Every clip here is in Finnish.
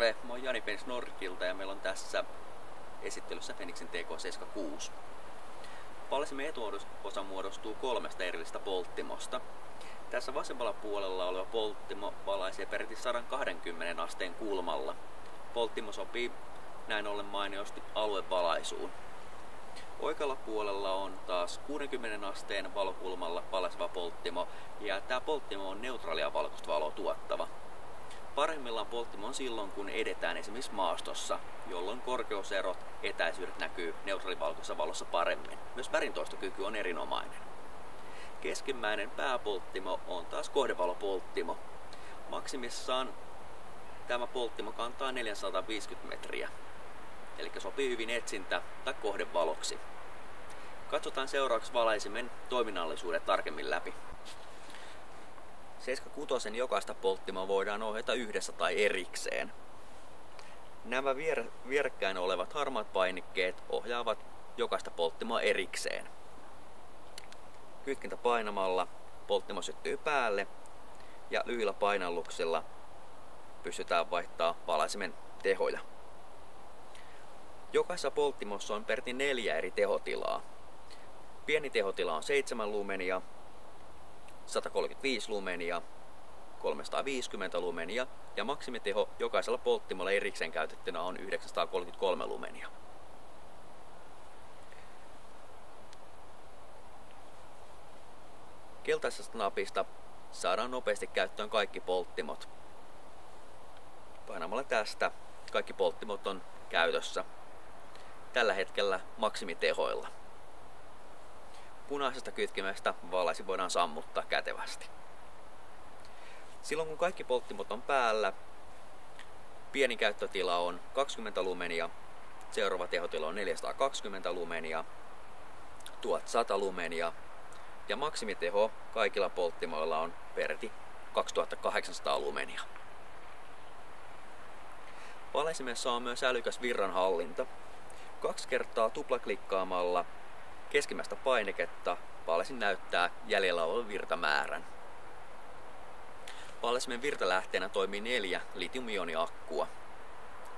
Terve, mä oon Jani Fenix Nordiquilta ja meillä on tässä esittelyssä Fenixin TK76. Palasimen etuosa muodostuu 3 erillistä polttimosta. Tässä vasemmalla puolella oleva polttimo valaisee peräti 120 asteen kulmalla. Polttimo sopii näin ollen mainiosti aluevalaisuun. Oikealla puolella on taas 60 asteen valokulmalla valaiseva polttimo ja tämä polttimo on neutraalia valkoista valoa tuottava. Parhaimmillaan polttimo on silloin, kun edetään esimerkiksi maastossa, jolloin korkeuserot, etäisyydet näkyy neutraalivalkoisessa valossa paremmin. Myös värintoistokyky on erinomainen. Keskimmäinen pääpolttimo on taas kohdevalopolttimo. Maksimissaan tämä polttimo kantaa 450 metriä, eli sopii hyvin etsintä- tai kohdevaloksi. Katsotaan seuraavaksi valaisimen toiminnallisuudet tarkemmin läpi. 76 jokaista polttimoa voidaan ohjata yhdessä tai erikseen. Nämä vierekkäin olevat harmaat painikkeet ohjaavat jokaista polttimoa erikseen. Kytkintä painamalla polttimo syttyy päälle ja lyhyillä painalluksilla pystytään vaihtamaan valaisimen tehoja. Jokaisessa polttimossa on peräti 4 eri tehotilaa. Pieni tehotila on 7 lumenia, 135 lumenia, 350 lumenia ja maksimiteho jokaisella polttimolla erikseen käytettynä on 933 lumenia. Keltaisesta napista saadaan nopeasti käyttöön kaikki polttimot. Painamalla tästä kaikki polttimot on käytössä. Tällä hetkellä maksimitehoilla. Punaisesta kytkimestä valaisi voidaan sammuttaa kätevästi. Silloin kun kaikki polttimot on päällä, pieni käyttötila on 20 lumenia, seuraava tehotila on 420 lumenia, 1100 lumenia ja maksimiteho kaikilla polttimoilla on peräti 2800 lumenia. Valaisimessa on myös älykäs virranhallinta. 2 kertaa tuplaklikkaamalla keskimmäistä painiketta valaisin näyttää jäljellä olevan virtamäärän. Valaisimen virtalähteenä toimii 4 litium-ioniakkua,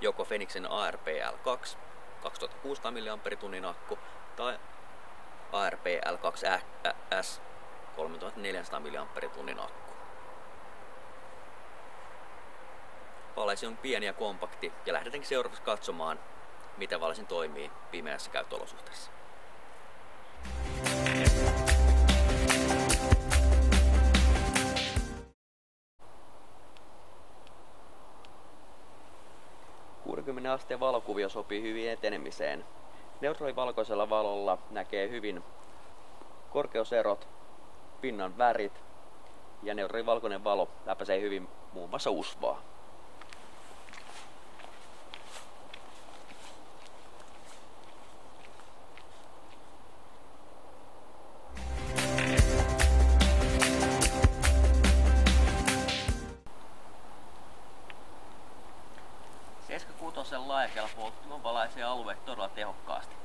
joko Fenixin ARP-L2 2600 mAh akku tai ARP-L2S 3400 mAh akku. Valaisi on pieni ja kompakti ja lähdetäänkin seuraavaksi katsomaan, miten valaisin toimii pimeässä käyttöolosuhteessa. Asteen valokuvio sopii hyvin etenemiseen. Neutraalivalkoisella valolla näkee hyvin korkeuserot, pinnan värit ja neutraalivalkoinen valo läpäisee hyvin muun muassa usvaa. Laajakela polttimo valaisee alueet todella tehokkaasti.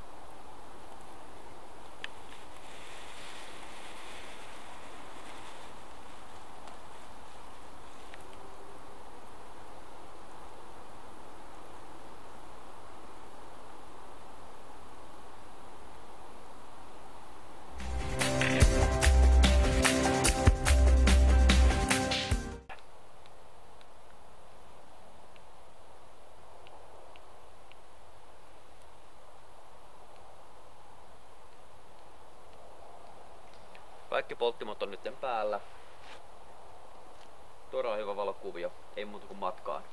Kaikki polttimot on nyt päällä. Todella hyvä valokuvio, ei muuta kuin matkaan.